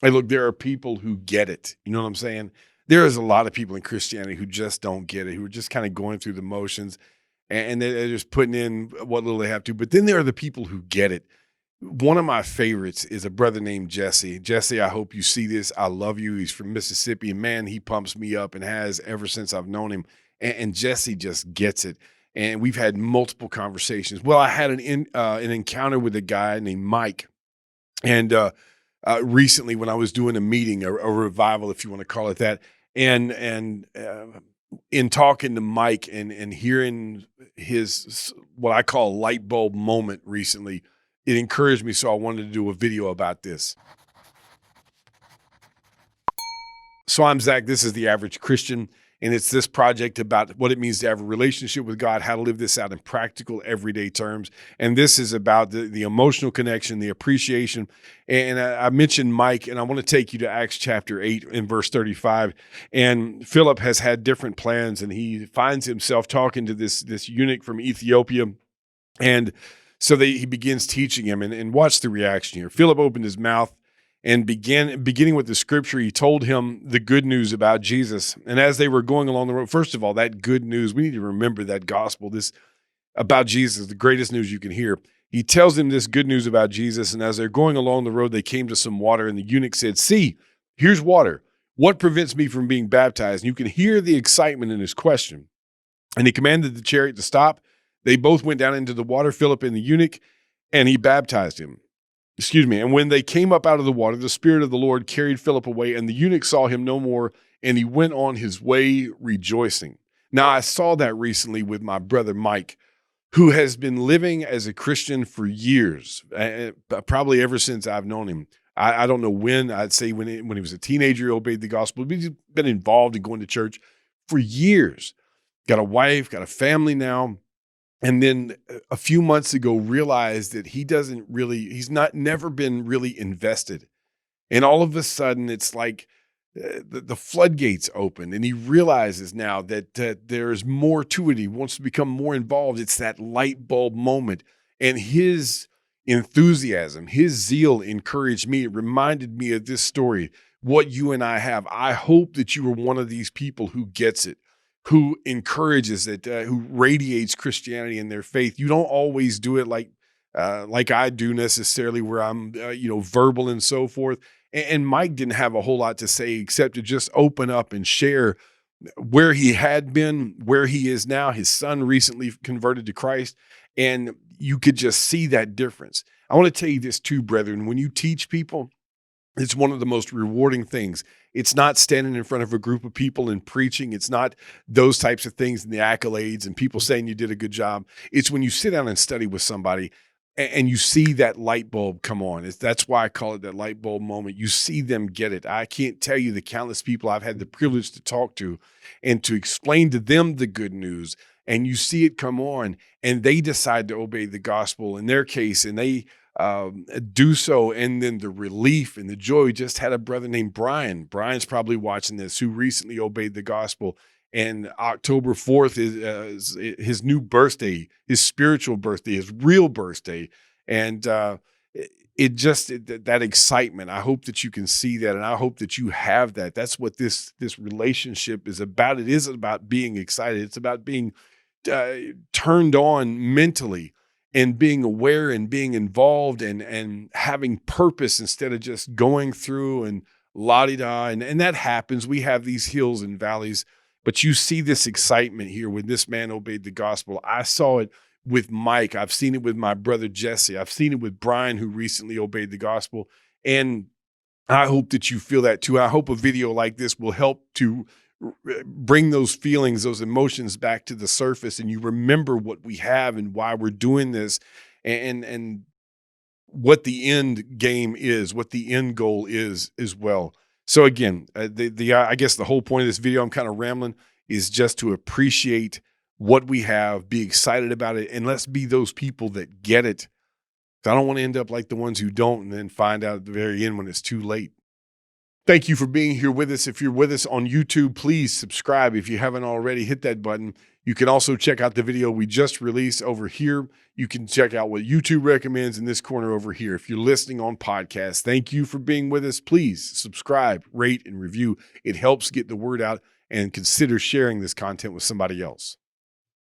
Hey, look, there are people who get it. You know what I'm saying? There is a lot of people in Christianity who just don't get it, who are just kind of going through the motions and they're just putting in what little they have to. But then there are the people who get it. One of my favorites is a brother named Jesse. Jesse, I hope you see this. I love you. He's from Mississippi, and man, he pumps me up and has ever since I've known him. And Jesse just gets it. And we've had multiple conversations. Well, I had an encounter with a guy named Mike, and recently when I was doing a meeting, a revival, if you want to call it that, and in talking to Mike and hearing his what I call a light bulb moment recently, it encouraged me. So I wanted to do a video about this. So I'm Zach. This is The Average Christian, and it's this project about what it means to have a relationship with God, how to live this out in practical, everyday terms. And this is about the emotional connection, the appreciation. And I mentioned Mike, and I want to take you to Acts chapter 8 and verse 35. And Philip has had different plans, and he finds himself talking to this eunuch from Ethiopia. And so he begins teaching him, and watch the reaction here. Philip opened his mouth and beginning with the scripture, he told him the good news about Jesus. And as they were going along the road, first of all, that good news, we need to remember that gospel, this about Jesus, the greatest news you can hear. He tells him this good news about Jesus. And as they're going along the road, they came to some water, and the eunuch said, "See, here's water. What prevents me from being baptized?" And you can hear the excitement in his question. And he commanded the chariot to stop. They both went down into the water, Philip and the eunuch, and he baptized him. Excuse me. And when they came up out of the water, the Spirit of the Lord carried Philip away, and the eunuch saw him no more, and he went on his way rejoicing. Now, I saw that recently with my brother Mike, who has been living as a Christian for years, probably ever since I've known him. I don't know when. I'd say when he was a teenager, he obeyed the gospel. But he's been involved in going to church for years. Got a wife, got a family now. And then a few months ago realized that he's not never been really invested. And all of a sudden it's like the floodgates open, and he realizes now that there's more to it. He wants to become more involved. It's that light bulb moment, and his enthusiasm, his zeal encouraged me. It reminded me of this story, what you and I have. I hope that you are one of these people who gets it, who encourages it, who radiates Christianity and their faith. You don't always do it like I do necessarily, where I'm verbal and so forth. And Mike didn't have a whole lot to say except to just open up and share where he had been, where he is now. His son recently converted to Christ, and you could just see that difference. I want to tell you this too, brethren. When you teach people, it's one of the most rewarding things. It's not standing in front of a group of people and preaching. It's not those types of things and the accolades and people saying you did a good job. It's when you sit down and study with somebody and you see that light bulb come on. That's why I call it that light bulb moment. You see them get it. I can't tell you the countless people I've had the privilege to talk to and to explain to them the good news. And you see it come on, and they decide to obey the gospel in their case, and they do so. And then the relief and the joy. We just had a brother named Brian. Brian's probably watching this, who recently obeyed the gospel. And October 4th is his new birthday, his spiritual birthday, his real birthday. And that excitement, I hope that you can see that. And I hope that you have that. That's what this relationship is about. It isn't about being excited. It's about being turned on mentally, and being aware and being involved and having purpose instead of just going through and la-di-da. And that happens. We have these hills and valleys, but you see this excitement here when this man obeyed the gospel. I saw it with Mike. I've seen it with my brother Jesse. I've seen it with Brian, who recently obeyed the gospel. And I hope that you feel that too. I hope a video like this will help to bring those feelings, those emotions back to the surface, and you remember what we have and why we're doing this, and what the end game is, what the end goal is as well. So again, I guess the whole point of this video, I'm kind of rambling, is just to appreciate what we have, be excited about it, and let's be those people that get it. I don't want to end up like the ones who don't and then find out at the very end when it's too late. Thank you for being here with us. If you're with us on YouTube, please subscribe. If you haven't already, hit that button. You can also check out the video we just released over here. You can check out what YouTube recommends in this corner over here. If you're listening on podcast, thank you for being with us. Please subscribe, rate, and review. It helps get the word out, and consider sharing this content with somebody else.